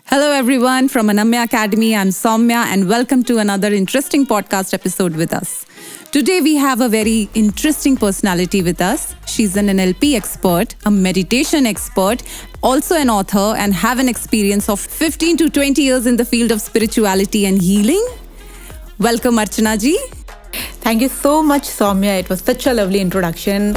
Hello, everyone. From Anamya Academy, I'm Soumya, and welcome to another interesting podcast episode with us. Today, we have a very interesting personality with us. She's an NLP expert, a meditation expert, also an author, and have an experience of 15 to 20 years in the field of spirituality and healing. Welcome, Archana ji. Thank you so much, Soumya. It was such a lovely introduction.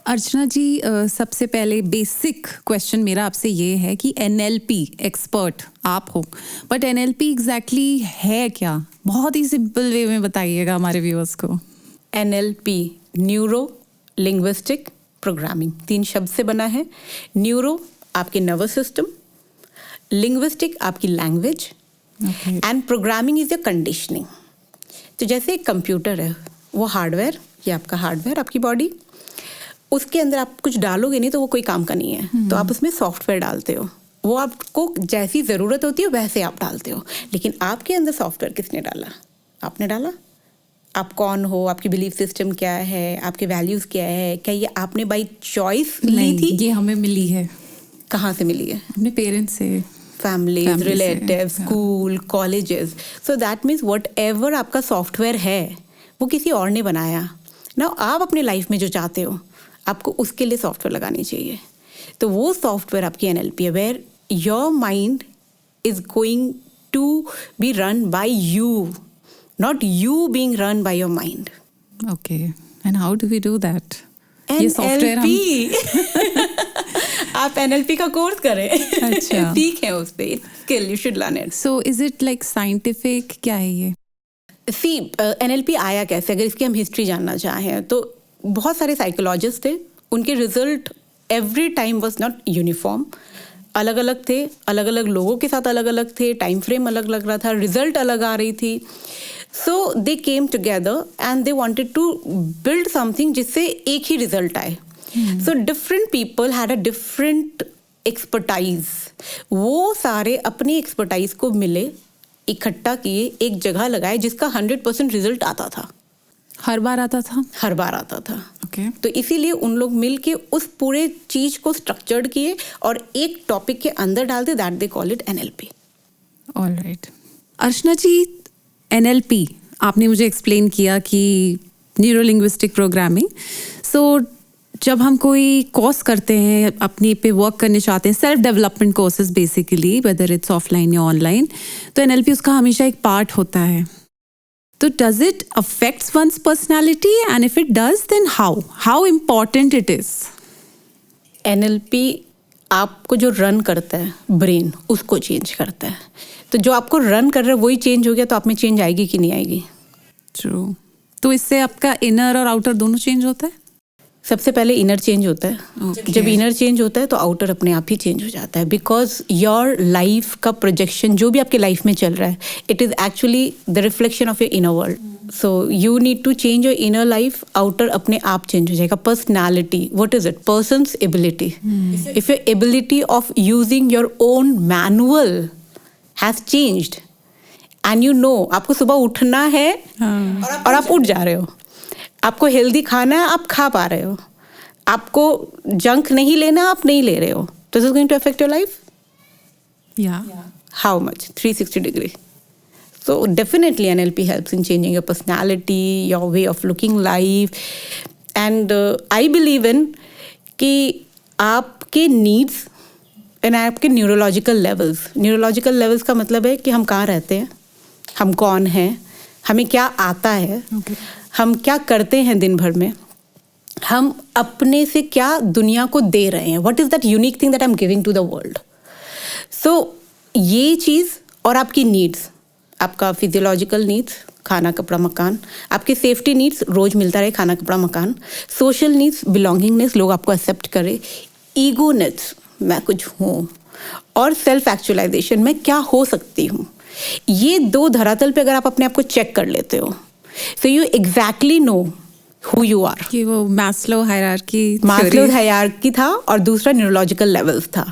अर्चना जी, सबसे पहले basic question मेरा आपसे ये है कि NLP expert आप हो, but NLP exactly है क्या? बहुत ही सिंपल वे में बताइएगा हमारे व्यूअर्स को। NLP न्यूरो लिंग्विस्टिक प्रोग्रामिंग 3 शब्द से बना है। न्यूरो आपके नर्वस सिस्टम, लिंग्विस्टिक आपकी language, and programming is a conditioning. तो जैसे एक कंप्यूटर है, वो हार्डवेयर, ये आपका हार्डवेयर, आपकी बॉडी, उसके अंदर आप कुछ डालोगे नहीं तो वो कोई काम का नहीं है। तो आप उसमें सॉफ्टवेयर डालते हो, वो आपको जैसी ज़रूरत होती है वैसे आप डालते हो। लेकिन आपके अंदर सॉफ्टवेयर किसने डाला? आपने डाला। आप कौन हो, आपकी बिलीफ सिस्टम क्या है, आपके वैल्यूज़ क्या है, क्या ये आपने बाई चॉइस ली थी? ये हमें मिली है। कहाँ से मिली है? अपने पेरेंट्स से, family, relative, school, colleges. So that means what ever आपका सॉफ्टवेयर है वो किसी और ने बनाया ना। आप अपने लाइफ में जो चाहते हो आपको उसके लिए सॉफ्टवेयर लगानी चाहिए। तो वो सॉफ्टवेयर आपकी एनएलपी है, where your mind is going to be run by you, not you being run by your mind. Okay, and how do we do that? ये सॉफ्टवेयर आप एनएलपी का कोर्स करें। अच्छा, ठीक है, उस पे skill you should learn it. So is it like scientific? क्या है ये? सी एनएलपी आया कैसे, अगर इसकी हम हिस्ट्री जानना चाहें तो बहुत सारे साइकोलॉजिस्ट थे, उनके result every time was not uniform, अलग अलग थे, अलग अलग लोगों के साथ अलग अलग थे, टाइम फ्रेम अलग अलग रहा था, रिजल्ट अलग आ रही थी। So they came together and they wanted to build something जिससे एक ही रिजल्ट आए। So different people had a different expertise. वो सारे अपनी एक्सपर्टाइज को मिले, इकट्ठा किए, एक जगह लगाए, जिसका 100% रिजल्ट आता था। हर बार आता था? हर बार आता था। ओके। तो इसीलिए उन लोग मिल के उस पूरे चीज को स्ट्रक्चर्ड किए और एक टॉपिक के अंदर डालते, that they call it NLP. Alright. Archana ji, NLP आपने मुझे एक्सप्लेन किया कि न्यूरो लिंग्विस्टिक प्रोग्रामिंग। सो जब हम कोई कोर्स करते हैं, अपने पे वर्क करने चाहते हैं, self development courses basically, whether it's offline या ऑनलाइन, तो एनएलपी उसका हमेशा एक पार्ट होता है। तो does it affects one's personality, and if it does, then how important it is? NLP आपको जो रन करता है ब्रेन, उसको चेंज करता है। तो जो आपको रन कर रहा है वही चेंज हो गया, तो आप में चेंज आएगी कि नहीं आएगी? ट्रू। तो इससे आपका इनर और आउटर दोनों चेंज होता है? सबसे पहले इनर चेंज होता है। Okay. जब इनर चेंज होता है तो आउटर अपने आप ही चेंज हो जाता है, बिकॉज योर लाइफ का प्रोजेक्शन जो भी आपके लाइफ में चल रहा है, it is actually the reflection of your inner world. So you need to change your inner life, outer अपने आप चेंज हो जाएगा। Personality, what is it? Persons ability. If your ability of using your own manual has changed and you know, आपको सुबह उठना है और आप उठ जा रहे हो, आपको हेल्दी खाना है, आप खा पा रहे हो, आपको जंक नहीं लेना, आप नहीं ले रहे हो, तो this is going to affect your life. या how much? 360 degree. So definitely NLP helps in changing your personality, your way of looking life, and I believe in कि आपके नीड्स एंड आपके न्यूरोलॉजिकल लेवल्स का मतलब है कि हम कहाँ रहते हैं, हम कौन हैं, हमें क्या आता है, हम क्या करते हैं दिन भर में, हम अपने से क्या दुनिया को दे रहे हैं, what is that unique thing that I am giving to the world. So ये चीज़ और आपकी नीड्स, आपका फिजियोलॉजिकल नीड्स, खाना कपड़ा मकान, आपके सेफ्टी नीड्स, रोज़ मिलता रहे खाना कपड़ा मकान, सोशल नीड्स, बिलोंगिंगनेस, लोग आपको एक्सेप्ट करें, ईगो नीड्स, मैं कुछ हूँ, और सेल्फ एक्चुअलाइजेशन, मैं क्या हो सकती हूँ। ये 2 धरातल पे अगर आप अपने आप को चेक कर लेते हो, so you exactly know who you are. कि वो मैस्लो हायरार्की था और दूसरा न्यूरोलॉजिकल लेवल्स था।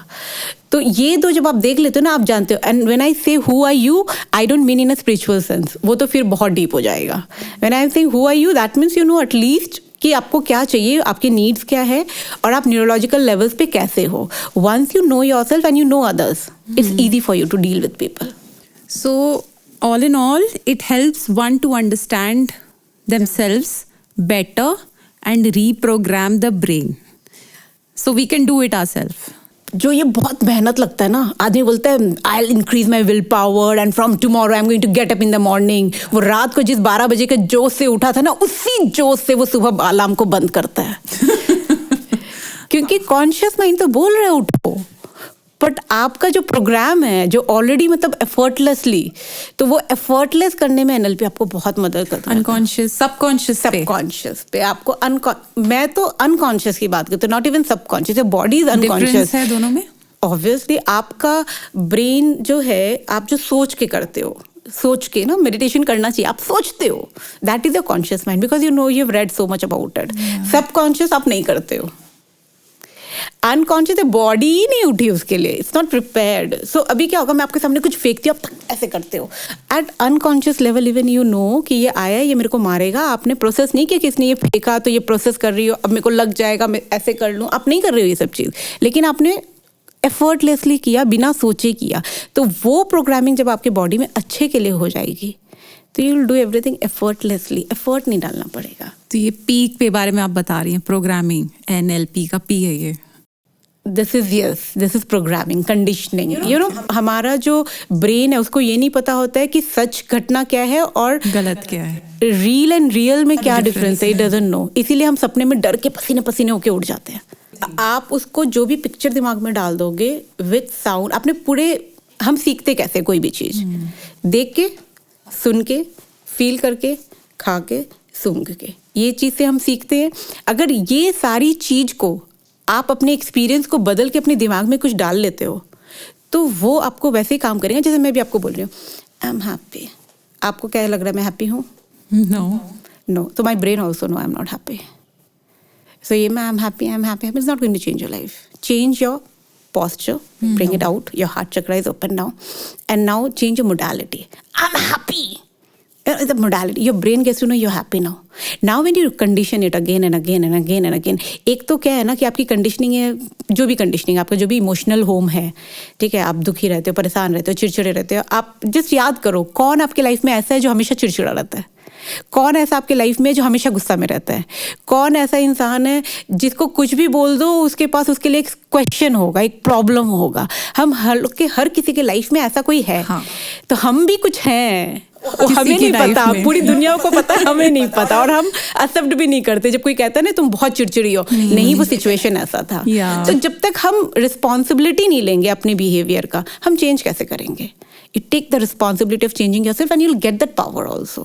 तो ये 2 जब आप देख लेते हो ना, आप जानते हो। And when I say who are you, I don't mean in a spiritual sense, वो तो फिर बहुत डीप हो जाएगा। When I am saying who are you, that means you know at least कि आपको क्या चाहिए, आपके नीड्स क्या है और आप न्यूरोलॉजिकल लेवल्स पे कैसे हो. Once you know yourself and you know others, it's easy for you to deal with people. So, all in all, it helps one to understand themselves better and reprogram the brain. So, we can do it ourselves. जो ये बहुत मेहनत लगता है ना, आदमी बोलता है I will increase my will power and from tomorrow I am going to get up in the morning. वो रात को जिस 12 बजे के जोश से उठा था ना, उसी जोश से वो सुबह अलार्म को बंद करता है. क्योंकि कॉन्शियस माइंड तो बोल रहा है उठो, बट आपका जो प्रोग्राम है जो ऑलरेडी मतलब एफर्टलेसली, तो वो एफर्टलेस करने में एनएलपी आपको बहुत मदद करता है. अनकॉन्शियस, सबकॉन्शियस पे आपको मैं तो अनकॉन्शियस की बात करती हूँ, not even subconscious. Body is unconscious है दोनों में. ऑब्वियसली आपका ब्रेन जो है, आप जो सोच के करते हो, सोच के ना मेडिटेशन करना चाहिए, आप सोचते हो, that is your conscious mind because you know you have read so much about it. Subconscious आप नहीं करते हो. अनकॉन्शियस बॉडी ही नहीं उठी उसके लिए, इट्स नॉट प्रिपेयर्ड. सो अभी क्या होगा, मैं आपके सामने कुछ फेंकती हूँ, आप ऐसे करते हो. At unconscious level even you know कि ये आया, ये मेरे को मारेगा. आपने प्रोसेस नहीं किया कि इसने ये फेंका तो ये प्रोसेस कर रही हो, अब मेरे को लग जाएगा, मैं ऐसे कर लूँ. आप नहीं कर रहे हो ये सब चीज़, लेकिन आपने एफर्टलेसली किया, बिना सोचे किया. तो वो प्रोग्रामिंग जब आपके बॉडी में अच्छे के लिए हो जाएगी, तो you will do everything effortlessly. Effort नहीं डालना पड़ेगा. तो ये पीक पे बारे में आप बता रही हैं, प्रोग्रामिंग एनएलपी का पी है ये. This is programming, conditioning. You know हमारा जो ब्रेन है उसको ये नहीं पता होता है कि सच घटना क्या है और गलत क्या है, रियल एंड रियल में क्या डिफरेंस है. It doesn't know. इसीलिए हम सपने में डर के पसीने पसीने होके उठ जाते हैं. आप उसको जो भी पिक्चर दिमाग में डाल दोगे विथ साउंड, आपने पूरे, हम सीखते कैसे कोई भी चीज़, देख के, सुन के, फील करके, खा के, सूंघ के, ये चीज़ से हम सीखते हैं. अगर ये सारी चीज़ को आप अपने एक्सपीरियंस को बदल के अपने दिमाग में कुछ डाल लेते हो, तो वो आपको वैसे ही काम करेगा. जैसे मैं भी आपको बोल रही हूँ आई एम हैप्पी, आपको क्या लग रहा है मैं हैप्पी हूँ? नो. तो my brain also no I am not happy. So ये मैं I am happy is not going to change your life. Change your posture, bring it out, your heart chakra is open now, and now change your modality. I'm happy. The modality, your brain gets to know you're happy now. Now when you condition it again and again and again and again, एक तो क्या है ना कि आपकी conditioning है, जो भी कंडीशनिंग, आपका जो भी इमोशनल होम है, ठीक है, आप दुखी रहते हो, परेशान रहते हो, चिड़चिड़े रहते हो. आप जस्ट याद करो कौन आपके लाइफ में ऐसा है जो हमेशा चिड़चिड़ा रहता है, कौन ऐसा आपके लाइफ में जो हमेशा गुस्सा में रहता है, कौन ऐसा इंसान है जिसको कुछ भी बोल दो उसके पास उसके लिए एक क्वेश्चन होगा, एक प्रॉब्लम होगा. हम हर किसी के लाइफ में ऐसा कोई है. हाँ. तो हम भी कुछ हैं, हमें नहीं पता, पूरी दुनिया को पता है, हमें नहीं पता, और हम एक्सेप्ट भी नहीं करते. जब कोई कहता है ना तुम बहुत चिड़चिड़ी हो, नहीं वो सिचुएशन ऐसा था. तो जब तक हम रिस्पॉन्सिबिलिटी नहीं लेंगे अपने बिहेवियर का, हम चेंज कैसे करेंगे? You take the responsibility of changing yourself and you'll get that power also.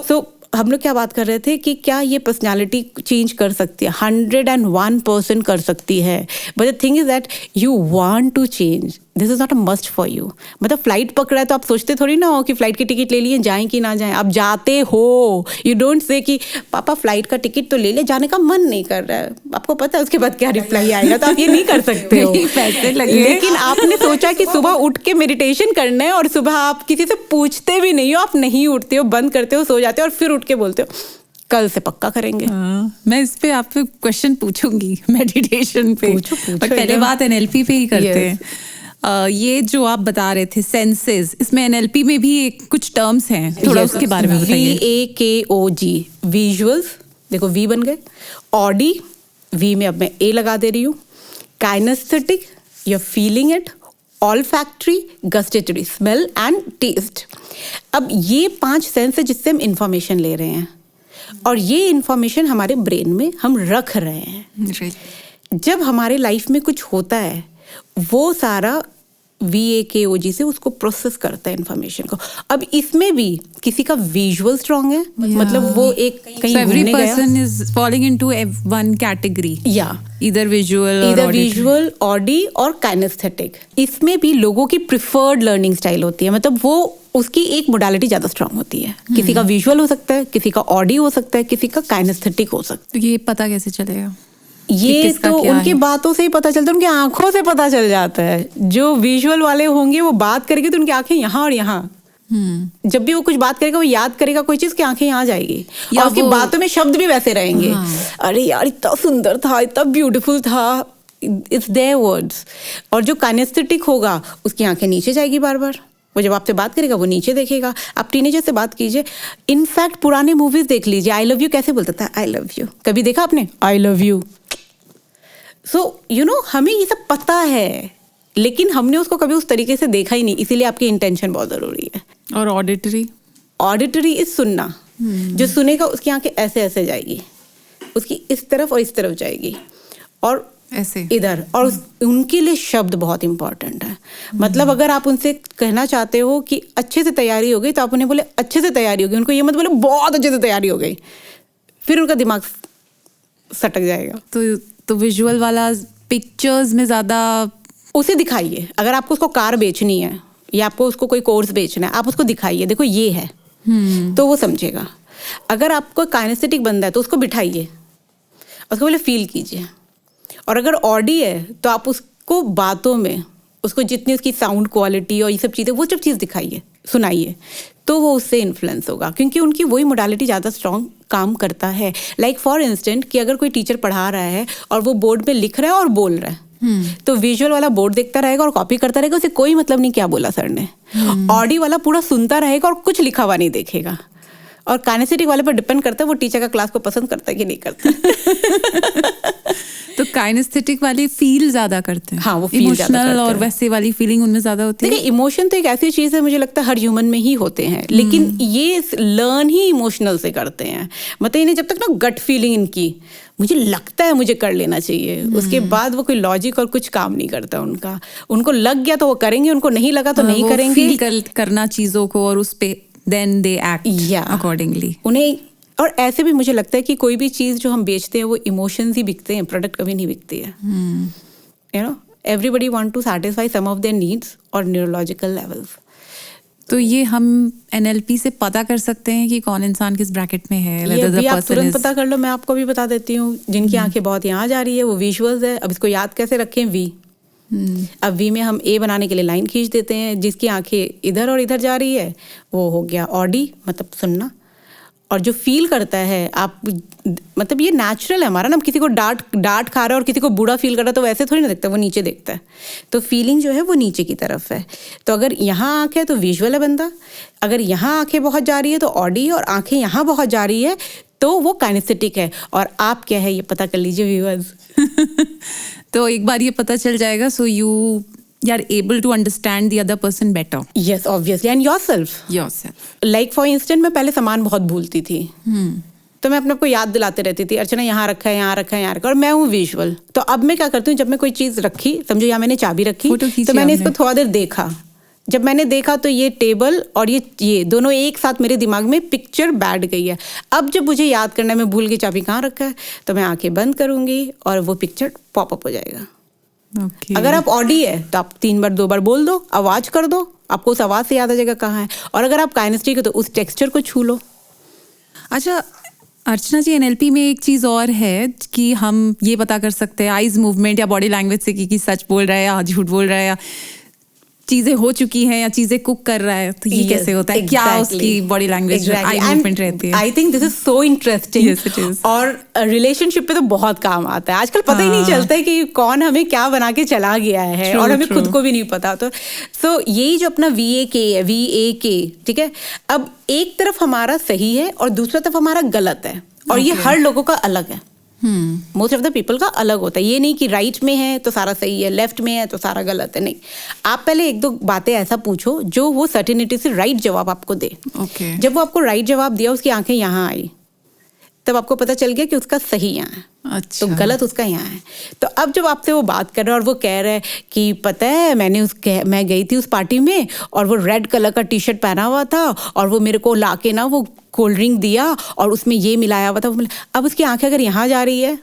So हम लोग क्या बात कर रहे थे कि क्या ये पर्सनालिटी चेंज कर सकती है? 101% कर सकती है. But the thing is that you want to change. This is not a must for you. मतलब फ्लाइट पकड़ा है तो आप सोचते थोड़ी ना हो कि फ्लाइट की टिकट ले लिए, जाएं कि ना जाएं. आप जाते हो. यू डोंट से कि पापा फ्लाइट का टिकट तो ले ले, जाने का मन नहीं कर रहा है. आपको पता है उसके बाद क्या रिप्लाई आएगा, तो आप ये नहीं कर सकते हो. पैसे लगे. लेकिन आपने सोचा कि सुबह उठ के मेडिटेशन करना है, और सुबह आप किसी से पूछते भी नहीं हो, आप नहीं उठते हो, बंद करते हो, सो जाते हो, और फिर उठ के बोलते हो कल से पक्का करेंगे. मैं इस पे आपसे क्वेश्चन पूछूंगी मेडिटेशन पे. पूछो. बट पहले बात एनएलपी पे ही करते हैं. ये जो आप बता रहे थे सेंसेस, इसमें एनएलपी में भी कुछ टर्म्स हैं, थोड़ा उसके बारे में बताइए. VAKOG, विजुअल्स, देखो वी बन गए. ऑडी, वी में अब मैं ए लगा दे रही हूँ. Kinesthetic, you are feeling it. Olfactory, gustatory, smell and taste. अब ये 5 सेंस है जिससे हम इंफॉर्मेशन ले रहे हैं, और ये इंफॉर्मेशन हमारे ब्रेन में हम रख रहे हैं. जब हमारे लाइफ में कुछ होता है, वो सारा VAKOG से उसको प्रोसेस करता है इंफॉर्मेशन को. अब इसमें भी किसी का विजुअल स्ट्रांग है, मतलब वो एक कहीं घूमने गया. Every person is falling into one category. either visual, Audi और काइनेस्थेटिक. इसमें भी लोगों की प्रिफर्ड लर्निंग स्टाइल होती है, मतलब वो उसकी एक मोडालिटी ज्यादा स्ट्रांग होती है. किसी का विजुअल हो सकता है, किसी का ऑडी हो सकता है, किसी का काइनेस्थेटिक हो सकता है. तो ये पता कैसे चलेगा? ये तो उनकी बातों से ही पता चलता है, उनकी आंखों से पता चल जाता है. जो विजुअल वाले होंगे वो बात करेंगे तो उनकी आंखें यहाँ और यहाँ, जब भी वो कुछ बात करेगा, वो याद करेगा कोई चीज की आंखें यहाँ जाएगी, या और उसकी बातों में शब्द भी वैसे रहेंगे। अरे यार इतना सुंदर था, इतना ब्यूटीफुल था, इट्स देयर वर्ड्स। और जो काइनेस्थेटिक होगा उसकी आंखें नीचे जाएगी बार बार, वो जब आपसे बात करेगा वो नीचे देखेगा। आप टीनेजर से बात कीजिए, इनफैक्ट पुराने मूवीज देख लीजिए, आई लव यू कैसे बोलता था, आई लव यू, कभी देखा आपने, I love you. So you know, हमें ये सब पता है, लेकिन हमने उसको कभी उस तरीके से देखा ही नहीं, इसीलिए आपकी इंटेंशन बहुत जरूरी है। और ऑडिटरी इज सुनना। जो सुनेगा उसकी आंखें ऐसे ऐसे जाएगी, उसकी इस तरफ और इस तरफ जाएगी, और ऐसे इधर, और उनके लिए शब्द बहुत इंपॉर्टेंट है। मतलब अगर आप उनसे कहना चाहते हो कि अच्छे से तैयारी हो गई, तो आप उन्हें बोले अच्छे से तैयारी हो गई, उनको ये मत बोले बहुत अच्छे से तैयारी हो गई, फिर उनका दिमाग सटक जाएगा। तो विजुअल वाला पिक्चर्स में ज्यादा उसे दिखाइए। अगर आपको उसको कार बेचनी है या आपको उसको कोई कोर्स बेचना है, आप उसको दिखाइए, देखो ये है, तो वो समझेगा। अगर आपको काइनेस्थेटिक बंदा है तो उसको बिठाइए, उसको पहले फील कीजिए। और अगर ऑडी है तो आप उसको बातों में, उसको जितनी उसकी साउंड क्वालिटी और ये सब चीज़ें, वो सब चीज़ दिखाइए, सुनाइए, तो वो उससे इन्फ्लुएंस होगा, क्योंकि उनकी वही मोडालिटी ज़्यादा स्ट्रॉन्ग काम करता है। लाइक फॉर इंस्टेंट कि अगर कोई टीचर पढ़ा रहा है और वो बोर्ड पे लिख रहा है और बोल रहा है, तो विजुअल वाला बोर्ड देखता रहेगा और कॉपी करता रहेगा, उसे कोई मतलब नहीं क्या बोला सर ने। ऑडी वाला पूरा सुनता रहेगा और कुछ लिखा हुआ नहीं देखेगा। और काइनेस्थेटिक वाले पर डिपेंड करता है वो टीचर का क्लास को पसंद करता है कि नहीं करता। तो काइनेस्थेटिक वाले फील ज्यादा करते हैं। हाँ, वो फील इमोशनल और वैसे वाली फीलिंग उनमें ज्यादा होती है। देखिए, इमोशन तो एक ऐसी चीज है, मुझे लगता है हर ह्यूमन में ही होते हैं, लेकिन ये लर्न ही इमोशनल से करते हैं। मतलब इन्हें जब तक ना गट फीलिंग इनकी, मुझे लगता है मुझे कर लेना चाहिए, उसके बाद वो कोई लॉजिक और कुछ काम नहीं करता उनका। उनको लग गया तो वो करेंगे, उनको नहीं लगा तो नहीं करेंगे। फील करना चीजों को और उस पे देन दे एक्ट अकॉर्डिंगली उन्हें। और ऐसे भी मुझे लगता है कि कोई भी चीज़ जो हम बेचते हैं वो इमोशंस ही बिकते हैं, प्रोडक्ट कभी नहीं बिकती है। You know, everybody want to satisfy some of their needs और न्यूरोलॉजिकल लेवल्स। तो ये हम NLP से पता कर सकते हैं कि कौन इंसान किस ब्रैकेट में है। ये भी आप तुरंत पता कर लो। मैं आपको भी बता देती हूँ, जिनकी आंखें बहुत यहाँ जा रही है वो विजुअल्स है। अब इसको याद कैसे रखें, वी। अब वी में हम ए बनाने के लिए लाइन खींच देते हैं। जिसकी आंखें इधर और इधर जा रही है वो हो गया ऑडी, मतलब सुनना। और जो फील करता है आप, मतलब ये नेचुरल है हमारा ना, किसी को डांट खा रहा है और किसी को बुरा फील कर रहा है तो वैसे थोड़ी ना देखता है, वो नीचे देखता है। तो फीलिंग जो है वो नीचे की तरफ है। तो अगर यहाँ आँख है तो विजुअल है बंदा, अगर यहाँ आँखें बहुत जा रही है तो ऑडी, और आँखें यहाँ बहुत जा रही है तो वो काइनेस्थेटिक है। और आप क्या है ये पता कर लीजिए व्यूअर्स। तो एक बार ये पता चल जाएगा, सो you are able to understand the other person better. Yes, obviously, and yourself. Like for instance, मैं पहले सामान बहुत भूलती थी, तो मैं अपने को याद दिलाते रहती थी, अर्चना यहाँ रखा है, यहाँ रखा है, यहाँ रखा है। और मैं हूँ विजुअल, तो अब मैं क्या करती हूँ, जब मैं कोई चीज़ रखी, समझो यहाँ मैंने चाबी रखी, तो मैंने इसको थोड़ा देर देखा। जब मैंने देखा तो ये टेबल और ये दोनों एक साथ मेरे दिमाग में पिक्चर बैठ गई है। अब जब मुझे याद करना है मैं भूल गई चाबी कहाँ रखा है, तो मैं आंखें बंद करूंगी और वो पिक्चर पॉपअप हो जाएगा। अगर आप ऑडी है तो आप 3 बार 2 बार बोल दो, आवाज कर दो, आपको उस आवाज से याद आ जाएगा कहाँ है। और अगर आप काइनेस्थेटिक हो तो उस टेक्सचर को छू लो। अच्छा अर्चना जी, NLP में एक चीज़ और है कि हम ये पता कर सकते हैं आइज मूवमेंट या बॉडी लैंग्वेज से कि सच बोल रहा है या झूठ बोल रहा है, या चीजें हो चुकी हैं या चीजें कुक कर रहा है, तो ये कैसे होता है? क्या उसकी बॉडी लैंग्वेज आई मूवमेंट रहती है? I think this is so interesting. और रिलेशनशिप पे तो बहुत काम आता है आजकल। पता ही नहीं चलता है कि कौन हमें क्या बना के चला गया है, और हमें खुद को भी नहीं पता। तो सो यही जो अपना VAK है, VAK, ठीक है। अब एक तरफ हमारा सही है और दूसरा तरफ हमारा गलत है, और ये हर लोगों का अलग है। मोस्ट ऑफ द पीपल का अलग होता है। ये नहीं कि राइट में है तो सारा सही है, लेफ्ट में है तो सारा गलत है, नहीं। आप पहले 1-2 बातें ऐसा पूछो जो वो सर्टेनिटी से राइट जवाब आपको दे। जब वो आपको राइट जवाब दिया, उसकी आंखें यहाँ आई, तब आपको पता चल गया कि उसका सही यहाँ है। अच्छा। तो गलत उसका यहाँ है। तो अब जब आपसे वो बात कर रहा है और वो कह रहा है कि पता है मैं गई थी उस पार्टी में और वो रेड कलर का टी-शर्ट पहना हुआ था और वो मेरे को लाके ना वो कोल्ड ड्रिंक दिया और उसमें ये मिलाया हुआ था। अब उसकी आंखें अगर यहाँ जा रही है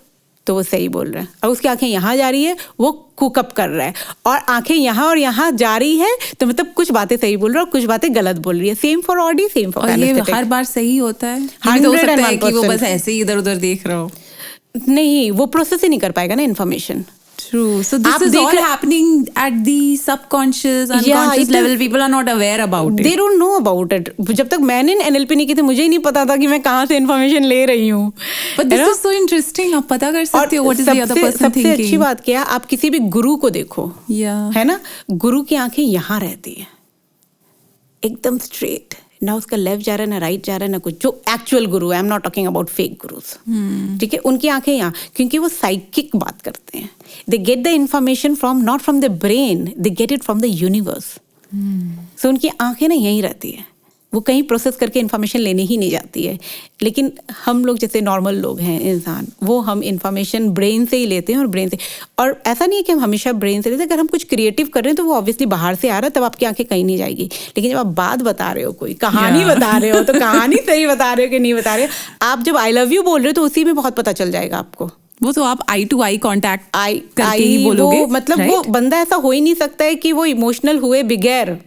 तो वो सही बोल रहा है, और उसकी आंखें यहाँ जा रही है वो कुकअप कर रहा है, और आंखें यहाँ और यहाँ जा रही है तो मतलब कुछ बातें सही बोल रहा है और कुछ बातें गलत बोल रही है। Same for audi, same for kinesthetic. हर बार सही होता है? 100% कि वो बस ऐसे ही इधर उधर देख रहा हो? नहीं, वो प्रोसेस ही नहीं कर पाएगा ना information. True. So this is all happening at the subconscious, unconscious level. People are not aware about it. They don't know about it. जब तक मैंने NLP नहीं की थी मुझे ही नहीं पता था कि मैं कहाँ से इन्फॉर्मेशन ले रही हूँ. But this is so interesting. आप पता कर सकते हो what is the other person thinking. सबसे अच्छी बात क्या है, आप किसी भी गुरु को देखो, है ना, गुरु की आंखें यहाँ रहती है एकदम स्ट्रेट, ना उसका लेफ्ट जा रहा है ना राइट जा रहा है ना कुछ. जो एक्चुअल गुरु है, I am not talking about fake gurus, ठीक है, उनकी आंखें यहाँ, क्योंकि वो साइकिक बात करते हैं. They get the information from not from the brain, they get it from the universe. So उनकी आंखें ना यहीं रहती है, वो कहीं प्रोसेस करके इन्फॉर्मेशन लेने ही नहीं जाती है. लेकिन हम लोग जैसे नॉर्मल लोग हैं इंसान, वो हम इन्फॉर्मेशन ब्रेन से ही लेते हैं और ब्रेन से. और ऐसा नहीं है कि हम हमेशा ब्रेन से लेते हैं. अगर हम कुछ क्रिएटिव कर रहे हैं तो वो ऑब्वियसली बाहर से आ रहा है, तब आपकी आंखें कहीं नहीं जाएगी. लेकिन जब आप बात बता रहे हो, कोई कहानी बता रहे हो, तो कहानी सही बता रहे हो कि नहीं बता रहे हो. आप जब आई लव यू बोल रहे हो तो उसी में बहुत पता चल जाएगा आपको. वो तो आप आई टू आई कॉन्टैक्ट करके ही बोलोगे. मतलब वो बंदा ऐसा हो ही नहीं सकता है कि वो इमोशनल हुए बगैर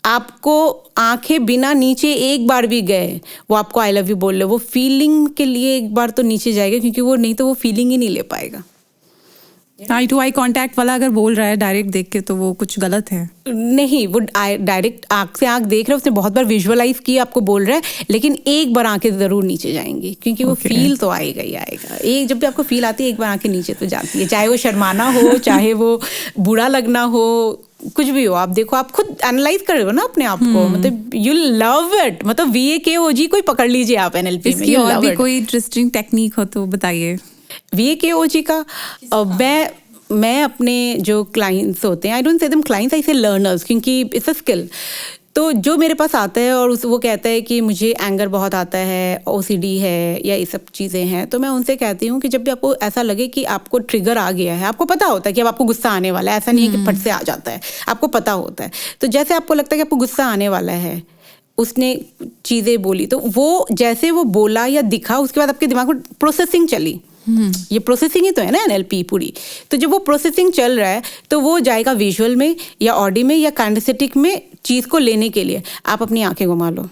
आपको आंखें बिना नीचे एक बार भी गए वो आपको आई लव यू बोल रहे. वो फीलिंग के लिए एक बार तो नीचे जाएगा, क्योंकि वो नहीं तो वो फीलिंग ही नहीं ले पाएगा. आई टू आई कांटेक्ट वाला अगर बोल रहा है डायरेक्ट देख के तो वो कुछ गलत है. नहीं, वो डायरेक्ट आंख से आंख देख रहा है, उसने बहुत बार विजुअलाइज किया आपको बोल रहा है, लेकिन एक बार आंखें जरूर नीचे जाएंगी, क्योंकि वो फील तो आएगा ही आएगा. एक जब भी आपको फील आती है एक बार आंखें नीचे तो जाती है, चाहे वो शर्माना हो, चाहे वो बुरा लगना हो, कुछ भी हो. आप देखो, आप खुद एनालाइज कर रहे हो ना अपने आप को, मतलब यू लव इट. मतलब VAKOG कोई पकड़ लीजिए आप NLP में. इसकी और भी कोई इंटरेस्टिंग टेक्निक हो तो बताइए. VAKOG का मैं अपने जो क्लाइंट्स होते हैं, I don't say them clients, I say learners, क्योंकि इट्स अ स्किल. तो जो मेरे पास आता है और वो कहता है कि मुझे एंगर बहुत आता है, OCD है या ये सब चीज़ें हैं, तो मैं उनसे कहती हूँ कि जब भी आपको ऐसा लगे कि आपको ट्रिगर आ गया है, आपको पता होता है कि अब आपको गुस्सा आने वाला है, ऐसा नहीं है कि फट से आ जाता है, आपको पता होता है. तो जैसे आपको लगता है कि आपको गुस्सा आने वाला है, उसने चीज़ें बोली, तो वो जैसे वो बोला या दिखा, उसके बाद आपके दिमाग में प्रोसेसिंग चली. ये प्रोसेसिंग ही तो है ना NLP पूरी. तो जब वो प्रोसेसिंग चल रहा है तो वो जाएगा विजुअल में या ऑडियो में या काइनेस्थेटिक में चीज़ को लेने के लिए. आप अपनी आंखें घुमा लो,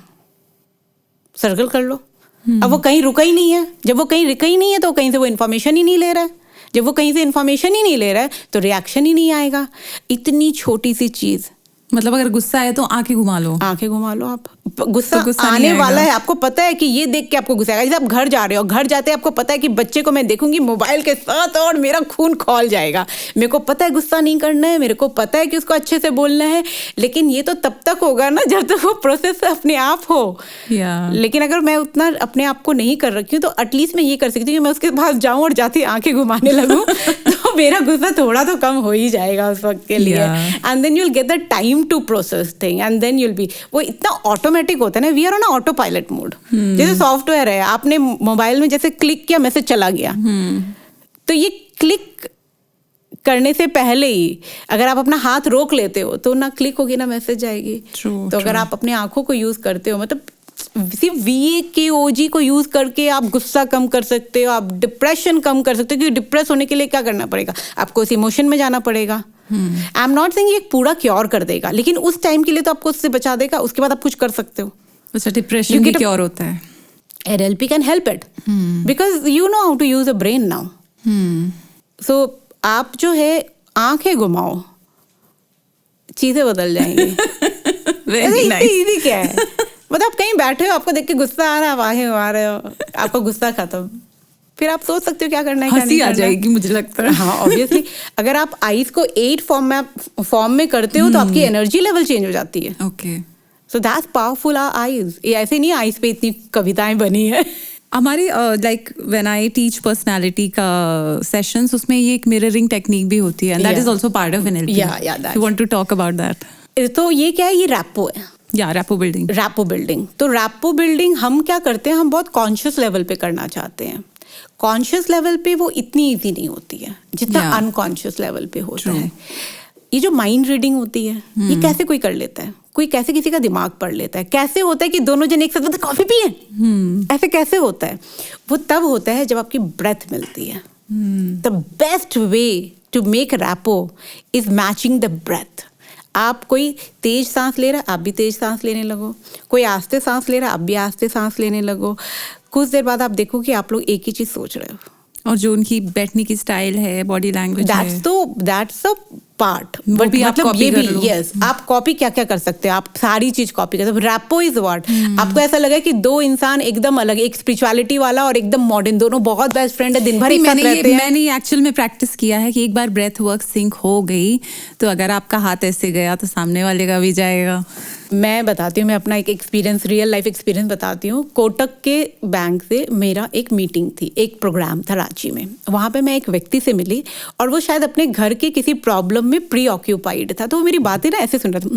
सर्कल कर लो. अब वो कहीं रुका ही नहीं है. जब वो कहीं रुका ही नहीं है तो कहीं से वो इन्फॉर्मेशन ही नहीं ले रहा है. जब वो कहीं से इन्फॉर्मेशन ही नहीं ले रहा है तो रिएक्शन ही नहीं आएगा. इतनी छोटी सी चीज़. मतलब अगर गुस्सा है तो आंखें घुमा लो. आंखें घुमा लो. आप गुस्सा आने वाला है, आपको पता है कि ये देख के आपको गुस्सा आएगा. जैसे आप घर जा रहे हो, घर जाते आपको पता है कि बच्चे को मैं देखूंगी मोबाइल के साथ और मेरा खून खौल जाएगा. मेरे को पता है गुस्सा नहीं करना है, मेरे को पता है कि उसको अच्छे से बोलना है, लेकिन ये तो तब तक होगा ना जब तक वो प्रोसेस अपने आप हो. लेकिन अगर मैं उतना अपने आप को नहीं कर रखी हूँ तो एटलीस्ट मैं ये कर सकती हूँ कि मैं उसके पास जाऊँ और जाती आंखें घुमाने लगूँ तो मेरा गुस्सा थोड़ा तो कम हो ही जाएगा उस वक्त के लिए. And then you will get the time to process thing and then you will be. वो इतना ऑटोमेटिक होता है ना, we are on auto pilot mode. जैसे सॉफ्टवेयर है, आपने मोबाइल में जैसे क्लिक किया, मैसेज चला गया. तो ये क्लिक करने से पहले ही अगर आप अपना हाथ रोक लेते हो तो ना क्लिक होगी ना मैसेज जाएगी. तो अगर आप अपने आंखों को यूज करते हो, मतलब सिर्फ VAKOG को यूज करके आप गुस्सा कम कर सकते हो, आप डिप्रेशन कम कर सकते हो. क्योंकि डिप्रेस होने के लिए क्या करना पड़ेगा, आपको उस इमोशन में जाना पड़ेगा. आई एम नॉट सेइंग ये पूरा क्योर कर देगा, लेकिन उस टाइम के लिए तो आपको उससे बचा देगा. उसके बाद आप कुछ कर सकते हो. अच्छा, डिप्रेशन भी क्योर होता है. NLP can help it because you know how to use a brain now. So आप जो है आंखें घुमाओ, चीजें बदल जाएंगी. इजी क्या है, मतलब आप कहीं बैठे हो, आपको देख के गुस्सा आ रहा है, आप आंखें घुमा रहे हो, आपका गुस्सा खत्म. फिर आप सोच सकते हो क्या करना है, क्या नहीं करना. हंसी आ जाएगी मुझे लगता है. हाँ, ऑब्वियसली. अगर आप आईज को 8 फॉर्म में करते हो तो आपकी एनर्जी लेवल चेंज हो जाती है. Okay. So that's powerful our eyes. ऐसे नहीं आईज पे इतनी कविताएं बनी है. हमारी like when I teach personality का सेशंस, उसमें ये एक मिररिंग टेक्निक भी होती है, and that is also part of NLP. You want to talk about that? तो ये क्या है, ये रैपो है. Rapport building. तो रैपो बिल्डिंग हम क्या करते हैं, हम बहुत कॉन्शियस लेवल पे करना चाहते हैं. कॉन्शियस लेवल पे वो इतनी ईजी नहीं होती है जितना अनकॉन्शियस लेवल पे होता है. ये जो माइंड रीडिंग होती है, ये कैसे कोई कर लेता है, कोई कैसे किसी का दिमाग पढ़ लेता है, कैसे होता है कि दोनों जन एक साथ कॉफी पिए, ऐसे कैसे होता है. वो तब होता है जब आपकी ब्रेथ मिलती है. The best way to make rapport is matching the breath. आप कोई तेज सांस ले रहा है, आप भी तेज सांस लेने लगो. कोई आस्ते सांस ले रहा है, आप भी आस्ते सांस लेने लगो. कुछ देर बाद आप देखो कि आप लोग एक ही चीज सोच रहे हो. और जो उनकी बैठने की स्टाइल है, बॉडी लैंग्वेज है, दैट्स अ पार्ट। वो भी आप मतलब copy ये कर भी लो। यस, आप कॉपी क्या क्या कर सकते हो, आप सारी चीज कॉपी कर सकते हो। रैपो इज व्हाट, आपको ऐसा लगा कि दो इंसान एकदम अलग, एक स्पिरिचुअलिटी वाला और एकदम मॉडर्न, दोनों बहुत बेस्ट फ्रेंड है, दिन भर एक साथ रहते हैं। मैंने एक्चुअल में प्रैक्टिस किया है कि एक बार ब्रेथ वर्क सिंक हो गई तो अगर आपका हाथ ऐसे गया तो सामने वाले का भी जाएगा। मैं बताती हूँ, मैं अपना एक एक्सपीरियंस, रियल लाइफ एक्सपीरियंस बताती हूँ। कोटक के बैंक से मेरा एक मीटिंग थी, एक प्रोग्राम था रांची में। वहाँ पे मैं एक व्यक्ति से मिली और वो शायद अपने घर के किसी प्रॉब्लम में प्री ऑक्यूपाइड था, तो वो मेरी बातें ना ऐसे सुन रहा था।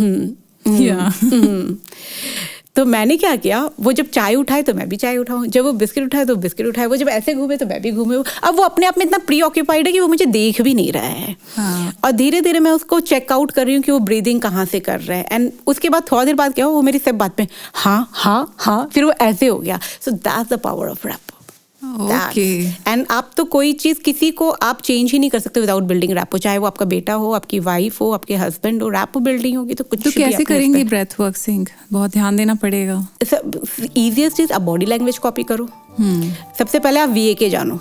तो मैंने क्या किया, वो जब चाय उठाए तो मैं भी चाय उठाऊं, जब वो बिस्किट उठाए तो बिस्किट उठाए, वो जब ऐसे घूमे तो मैं भी घूमे। अब वो अपने आप में इतना प्री ऑक्यूपाइड है कि वो मुझे देख भी नहीं रहा है। हाँ। और धीरे धीरे मैं उसको चेकआउट कर रही हूँ कि वो ब्रीदिंग कहाँ से कर रहा है। एंड उसके बाद थोड़ा देर बाद क्या हुआ, वो मेरी सब बात में हाँ हाँ हाँ, फिर वो ऐसे हो गया। So that's the power of rapport. Okay. And आप तो कोई चीज किसी को आप चेंज ही नहीं कर सकते विदाउट बिल्डिंग रैपो, चाहे वो आपका बेटा हो, आपकी वाइफ हो, आपके हस्बैंड हो। रैपो बिल्डिंग होगी तो कुछ तो भी कैसे आप करेंगे ब्रेथ वर्क सिंक? बहुत ध्यान देना पड़ेगा। इजीएस्ट चीज, आप बॉडी लैंग्वेज कॉपी करो। सबसे पहले आप VAK जानो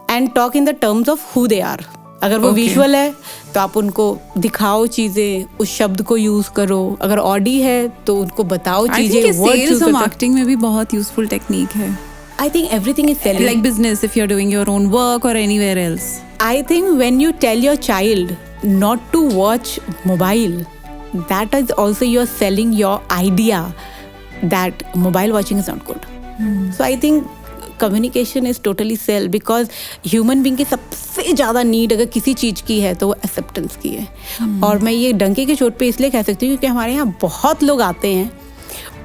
and talk in the terms of who they are. अगर वो विजुअल है तो आप उनको दिखाओ चीजें, उस शब्द को यूज करो। अगर ऑडी है तो उनको बताओ चीजें। सेल्स और मार्केटिंग में भी बहुत यूजफुल टेक्निक है। I think everything is selling. Like business, if you're doing your own work or anywhere else. I think when you tell your child not to watch mobile, that is also you're selling your idea that mobile watching is not good. So I think communication is totally sell, because human being की सबसे ज़्यादा need अगर किसी चीज़ की है तो वो acceptance की है। और मैं ये डंके के चोट पे इसलिए कह सकती हूँ क्योंकि हमारे यहाँ बहुत लोग आते हैं,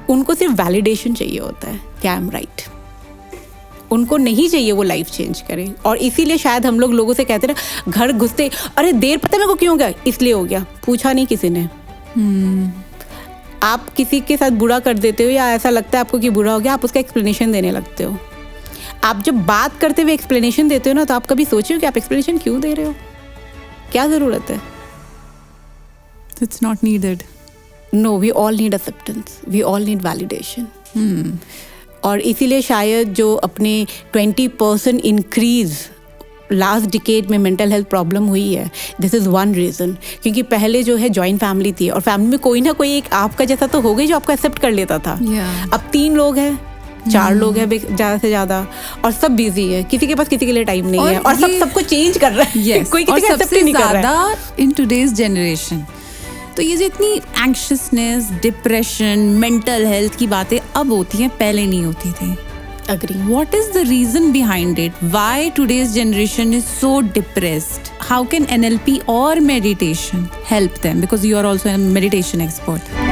उनको सिर्फ वैलिडेशन चाहिए होता है कि आई एम राइट। उनको नहीं चाहिए वो लाइफ चेंज करे। और इसीलिए शायद हम लोगों से कहते ना, घर घुसते अरे देर पता मेरे को क्यों गया, इसलिए हो गया, पूछा नहीं किसी ने। आप किसी के साथ बुरा कर देते हो या ऐसा लगता है आपको कि बुरा हो गया, आप उसका एक्सप्लेनेशन देने लगते हो। आप जब बात करते हुए एक्सप्लेनेशन देते हो ना, तो आप कभी सोचे हो कि आप एक्सप्लेनेशन क्यों दे रहे हो, क्या जरूरत है? It's not needed. No, we all need acceptance. We all need validation. और इसीलिए शायद जो अपने 20% इंक्रीज लास्ट डिकेड में मेंटल हेल्थ प्रॉब्लम हुई है, दिस इज़ वन रीज़न। क्योंकि पहले जो है जॉइंट फैमिली थी और फैमिली में कोई ना कोई एक आपका जैसा तो हो गई जो आपको एक्सेप्ट कर लेता था। अब 3 लोग हैं, 4 लोग हैं ज़्यादा से ज़्यादा, और सब बिजी है, किसी के पास किसी के लिए टाइम नहीं है, और सब सबको चेंज कर रहा है। कोई किसी को एक्सेप्ट नहीं कर रहा है इन टुडेज जनरेशन। तो ये जो इतनी एंग्शियसनेस, डिप्रेशन, मेंटल हेल्थ की बातें अब होती हैं, पहले नहीं होती थी। Agree. What is the reason behind it? Why today's generation is so depressed? How can NLP or meditation help them? Because you are also a meditation expert.